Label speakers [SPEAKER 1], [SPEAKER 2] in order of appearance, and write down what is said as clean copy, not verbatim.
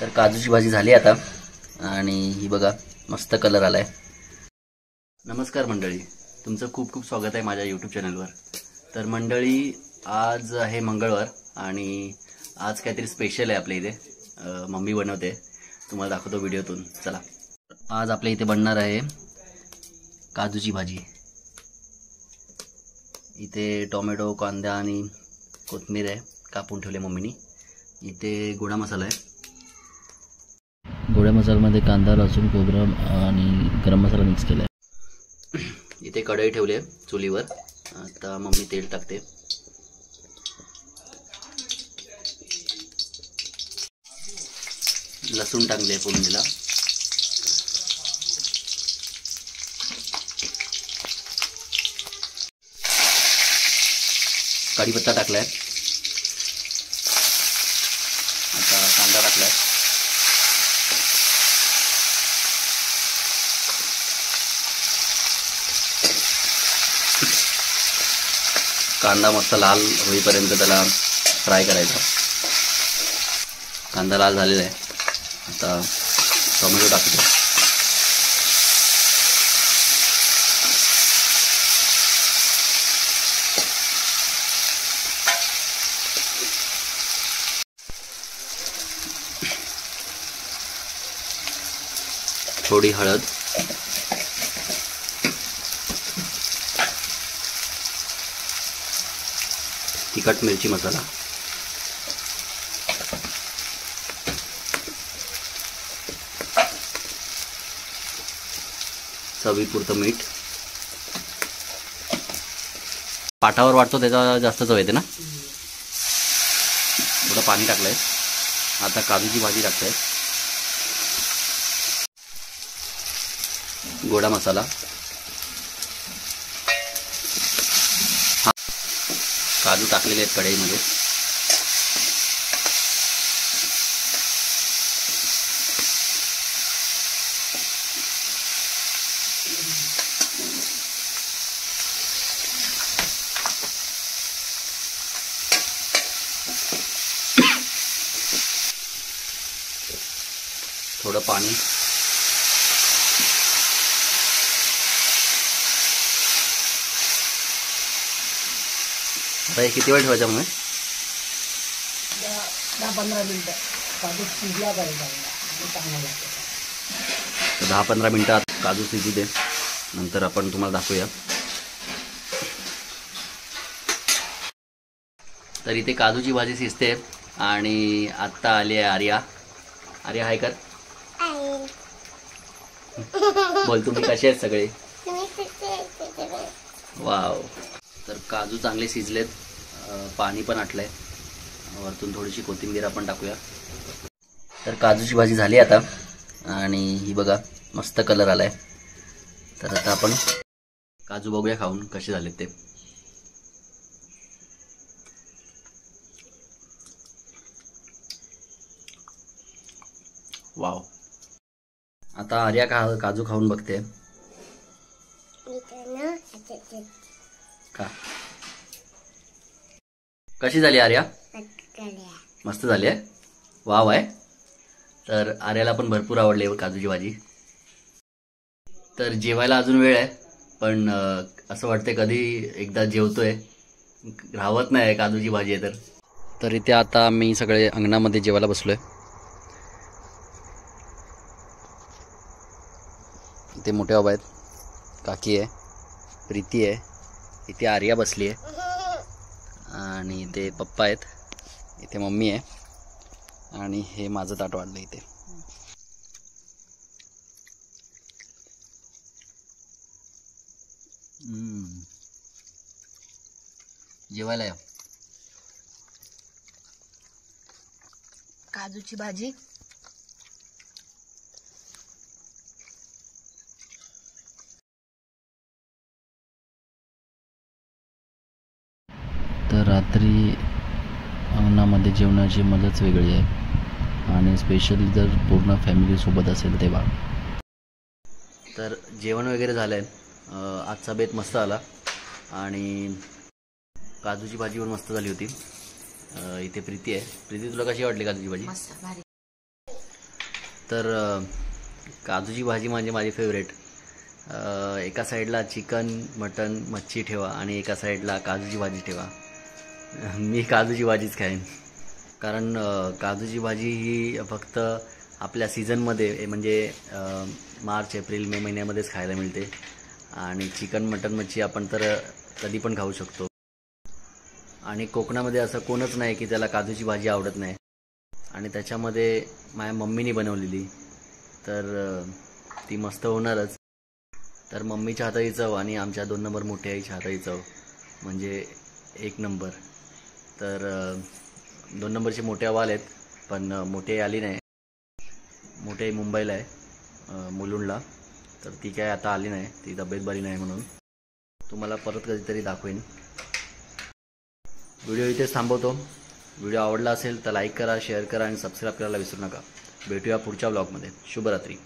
[SPEAKER 1] तर काजूची भाजी झाली आता आणि ही बघा मस्त कलर आलाय। नमस्कार मंडळी, तुमचं खूप खूप स्वागत आहे माझ्या यूट्यूब चॅनलवर। तर मंडळी, आज आहे मंगळवार आणि आज काहीतरी स्पेशल आहे आपल्या इथे। मम्मी बनवते, तुम्हाला दाखवतो व्हिडिओतून। चला, आज आपल्या इथे बनणार आहे काजूची भाजी। इथे टोमॅटो, कांदा आणि कोथिंबीर आहे, कापून ठेवले मम्मीनी। इथे गोडा मसाला आहे। गोड्या मसाल्यामध्ये कांदा, लसूण, खोबरं आणि गरम मसाला मिक्स केला आहे। इथे कढई ठेवली चुलीवर। आता मम्मी तेल टाकते। लसूण टाकले फोडणीला। कढीपत्ता टाकलाय। आता कांदा टाकलाय। कांदा मस्त लाल होईपर्यंत त्याला फ्राय करायचा। कांदा लाल झालेला आहे। आता टोमॅटो टाकतो। थोडी हळद, तिखट मिरची मसाला, चवीपुरतं मीठ। पाटावर वाटतो त्याचा जास्त चव येते ना। थोडं पाणी टाकलंय। आता काजूची भाजी टाकते। गोडा मसाला, काजू टाकलेले आहेत कढईमध्ये। थोडं पाणी। आता हे किती वेळ ठेवायचं मग?
[SPEAKER 2] 10-15 मिनिटं काजू शिजला पाहिजे, चांगला लागतो।
[SPEAKER 1] 10-15 मिनिटात काजू शिजू दे, नंतर आपण तुम्हाला दाखवूया। तर इथे काजूची भाजी शिजते आणि आत्ता आली आहे आर्या। आर्या हाय कर। बोल, तुम्ही कसे आहेत सगळे? वाव। तर काजू चांगले शिजलेत, पाणी पण आटलंय। वरतून थोडीशी कोथिंबीर आपण टाकूया। तर काजूची भाजी झाली आता आणि ही बघा मस्त कलर आलाय। तर आता आपण काजू बघूया खाऊन कसे झालेत ते। वाव। आता आर्या काजू खाऊन बघते का कशी झाली आर्या? मस्त झाली आहे। वाव आहे। तर आर्याला पण भरपूर आवडली काजूची भाजी। तर जेवायला अजून वेळ आहे, पण असं वाटतंय कधी एकदा जेवतोय, राहत नाही काजूची भाजी आहे तर इथे आता मी सगळे अंगणामध्ये जेवायला बसलोय। इथे मोठे बाबा आहेत, काकी आहे, प्रीती आहे, इथे आर्या बसली आहे आणि इथे पप्पा आहेत, इथे मम्मी आहे आणि हे माझं ताट वाढलं इथे। जेवायला या।
[SPEAKER 2] काजूची भाजी
[SPEAKER 1] तर रात्री अंगणामध्ये जेवणाची मजाच वेगळी आहे आणि स्पेशली जर पूर्ण फॅमिली सोबत असेल तेव्हा। तर जेवण वगैरे झालंय। आजचा बेत मस्त आला आणि काजूची भाजी पण मस्त झाली होती। इथे प्रीती आहे। प्रीती, तुला कशी वाटली काजूची भाजी?
[SPEAKER 2] मस्त भारी।
[SPEAKER 1] तर काजूची भाजी म्हणजे माझी फेवरेट. एका साईडला चिकन, मटन, मच्छी ठेवा आणि एका साईडला काजूची भाजी ठेवा. मी काजूची भाजीच खाईन, कारण काजूची भाजी ही फक्त आपल्या सीझनमध्ये म्हणजे मार्च, एप्रिल, मे महिन्यामध्येच खायला मिळते. आणि चिकन, मटन, मच्छी आपण तर कधी पण खाऊ शकतो. आणि कोकणामध्ये असं कोणच नाही की त्याला काजूची भाजी आवडत नाही. आणि त्याच्यामध्ये माझ्या मम्मीने बनवलेली तर ती मस्त होणारच. तर मम्मीच्या हाताची चव आणि आमच्या 2 नंबर मोठ्या आईच्या हाताची चव म्हणजे 1 नंबर. तर 2 नंबरचे मोठे आवा आलेत, पण मोठी आई आली नाही. मोठी आई मुंबईला आहे, मुलुंडला. तर ती काय आता आली नाही, ती तब्येत बरी नाही म्हणून. तुम्हाला परत कधीतरी दाखवेन. व्हिडिओ इथेच थांबवतो. व्हिडिओ आवडला असेल तर लाईक करा, शेअर करा आणि सबस्क्राईब करायला विसरू नका. भेटूया पुढच्या ब्लॉगमध्ये. शुभरात्री.